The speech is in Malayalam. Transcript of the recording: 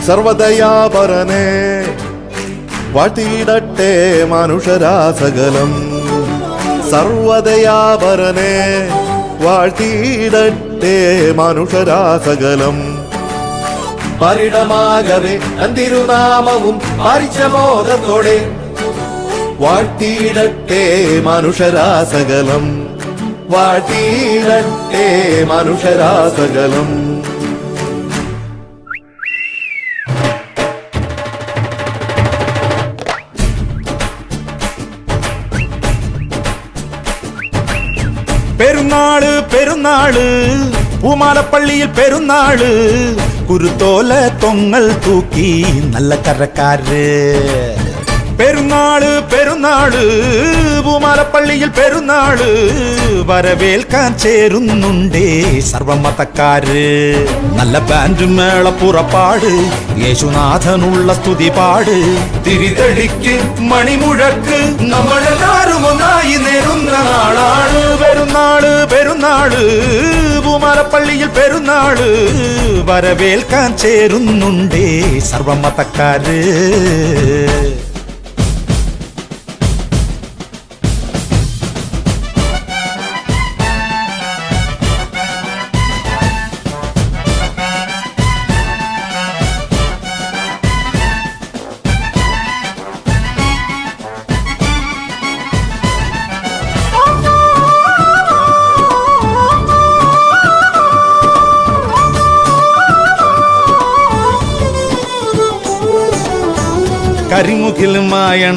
സർവദയാപരനെ വാഴ്ത്തിയിടട്ടെ മനുഷ്യരാസകലം. സർവദയാപരനെ വാഴ്ത്തിയിടട്ടെ മനുഷ്യരാസകലം. പരിണമാകവേ തിരുനാമവും പരിചബോധത്തോടെ വാഴ്ത്തിയിടട്ടെ മനുഷ്യരാസകലം. വാഴ്ത്തിയിടട്ടെ മനുഷ്യരാസകലം. പെരുന്നാള് പെരുന്നാള് പൂമാലപ്പള്ളിയിൽ പെരുന്നാള്. കുരുത്തോല തൊങ്ങൽ തൂക്കി നല്ല കരക്കാര്. പെരുന്നാള് പെരുന്നാള് പൂമാലപ്പള്ളിയിൽ പെരുന്നാള്. വരവേൽക്കാൻ ചേരുന്നുണ്ടേ സർവമതക്കാര്. നല്ല ബാൻഡ് മേള പുറപ്പാട്, യേശുനാഥനുള്ള സ്തുതി പാട്. തിരിതെളിക്ക് മണിമുഴക്ക്, നമ്മളെല്ലാരും ഒന്നായി നേരുന്ന നാളാണ്. പെരുന്നാള് പെരുന്നാള് പൂമാലപ്പള്ളിയിൽ പെരുന്നാള്. വരവേൽക്കാൻ ചേരുന്നുണ്ടേ സർവമതക്കാര്. കരിമുഖിൽ മായണ